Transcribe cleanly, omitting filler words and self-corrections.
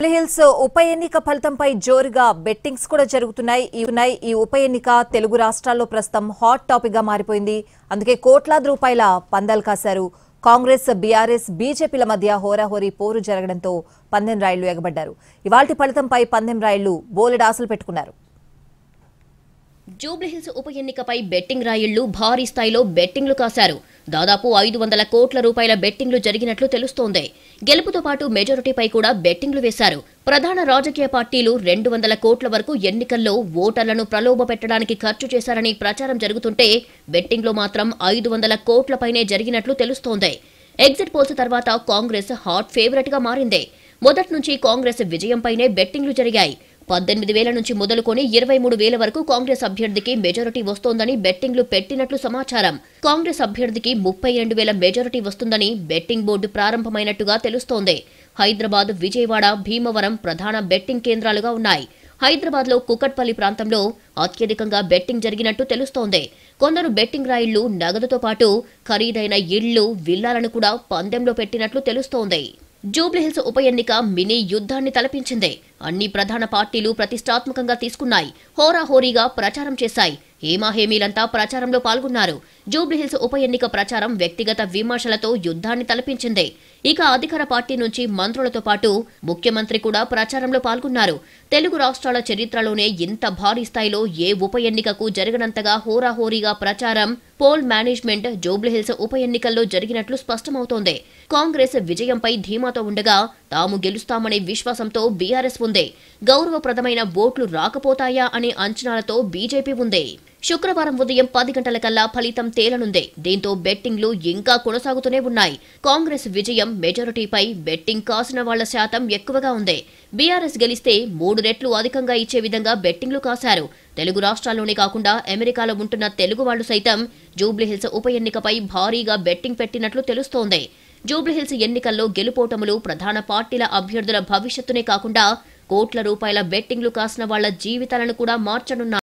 Hills ఉప ఎన్నిక ఫలితంపై జోరుగా బెట్టింగ్స్ కూడా జరుగుతున్నాయి. ఈ ఉప ఎన్నిక తెలుగు రాష్ట్రాల్లో ప్రస్తుతం హాట్ టాపిక్ గా మారిపోయింది. అందుకే కోట్లాది రూపాయల పందాలు కాశారు. కాంగ్రెస్, బీఆర్ఎస్, బీజేపీల మధ్య హోరాహోరీ పోరు జరగడంతో పందెం రాయుళ్లు ఎగబడ్డారు. ఇవాల్టి ఫలితంపై పందెం రాయుళ్లు బోలెడు ఆశలు పెట్టుకున్నారు. జూబ్లీహిల్స్ ఉప ఎన్నికపై బెట్టింగ్ రాయుళ్లు భారీ స్థాయిలో బెట్టింగ్లు కాశారు. దాదాపు 500 కోట్ల రూపాయల బెట్టింగ్లు జరిగినట్లు తెలుస్తోంది. గెలుపుతో పాటు మెజారిటీపై కూడా బెట్టింగ్లు వేశారు. ప్రధాన రాజకీయ పార్టీలు 200 కోట్ల వరకు ఎన్నికల్లో ఓటర్లను ప్రలోభ పెట్టడానికి ఖర్చు చేశారని ప్రచారం జరుగుతుంటే బెట్టింగ్లో మాత్రం 500 కోట్లపైనే జరిగినట్లు తెలుస్తోంది. ఎగ్జిట్ పోల్స్ తర్వాత కాంగ్రెస్ హాట్ ఫేవరెట్ గా మారింది. మొదటి నుంచి కాంగ్రెస్ విజయంపైనే బెట్టింగ్లు జరిగాయి. 18,000 నుంచి మొదలుకొని 23,000 వరకు కాంగ్రెస్ అభ్యర్థికి మెజారిటీ వస్తోందని బెట్టింగ్లు పెట్టినట్లు సమాచారం. కాంగ్రెస్ అభ్యర్థికి 32,000 మెజారిటీ వస్తుందని బెట్టింగ్ బోర్డు ప్రారంభమైనట్టుగా తెలుస్తోంది. హైదరాబాద్, విజయవాడ, భీమవరం ప్రధాన బెట్టింగ్ కేంద్రాలుగా ఉన్నాయి. హైదరాబాద్ లో కుకట్పల్లి ప్రాంతంలో అత్యధికంగా బెట్టింగ్ జరిగినట్టు తెలుస్తోంది. కొందరు బెట్టింగ్ రాయుళ్లు నగదుతో పాటు ఖరీదైన ఇళ్లు, విల్లాలను కూడా పందెంలో పెట్టినట్లు తెలుస్తోంది. జూబ్లీహిల్స్ ఉప ఎన్నిక మినీ యుద్ధాన్ని తలపించింది. అన్ని ప్రధాన పార్టీలు ప్రతిష్టాత్మకంగా తీసుకున్నాయి. హోరాహోరీగా ప్రచారం చేశాయి. హేమాహేమీలంతా ప్రచారంలో పాల్గొన్నారు. జూబ్లీహిల్స్ ఉప ఎన్నిక ప్రచారం వ్యక్తిగత విమర్శలతో యుద్ధాన్ని తలపించింది. ఇక అధికార పార్టీ నుంచి మంత్రులతో పాటు ముఖ్యమంత్రి కూడా ప్రచారంలో పాల్గొన్నారు. తెలుగు రాష్ట్రాల చరిత్రలోనే ఇంత భారీ స్థాయిలో ఏ ఉప ఎన్నికకు జరగనంతగా హోరాహోరీగా ప్రచారం, పోల్ మేనేజ్మెంట్ జూబ్లీహిల్స్ ఉప ఎన్నికల్లో జరిగినట్లు స్పష్టమవుతోంది. కాంగ్రెస్ విజయంపై ధీమాతో ఉండగా తాము గెలుస్తామనే విశ్వాసంతో బీఆర్ఎస్ ఉంది. గౌరవప్రదమైన ఓట్లు రాకపోతాయా అనే అంచనాలతో బీజేపీ ఉంది. శుక్రవారం ఉదయం 10 గంటలకల్లా ఫలితం తేలనుంది. దీంతో బెట్టింగ్లు ఇంకా కొనసాగుతూనే ఉన్నాయి. కాంగ్రెస్ విజయం, మెజారిటీపై బెట్టింగ్ కాసిన వాళ్ల శాతం ఎక్కువగా ఉంది. బీఆర్ఎస్ గెలిస్తే 3 రెట్లు అధికంగా ఇచ్చే విధంగా బెట్టింగ్లు కాశారు. తెలుగు రాష్ట్రాల్లోనే కాకుండా అమెరికాలో ఉంటున్న తెలుగు వాళ్లు సైతం జూబ్లీహిల్స్ ఉప ఎన్నికపై భారీగా బెట్టింగ్ పెట్టినట్లు తెలుస్తోంది. జూబ్లీహిల్స్ ఎన్నికల్లో గెలుపోటములు ప్రధాన పార్టీల అభ్యర్థుల భవిష్యత్తునే కాకుండా కోట్ల రూపాయల బెట్టింగ్లు కాసిన వాళ్ల జీవితాలను కూడా మార్చనున్నారు.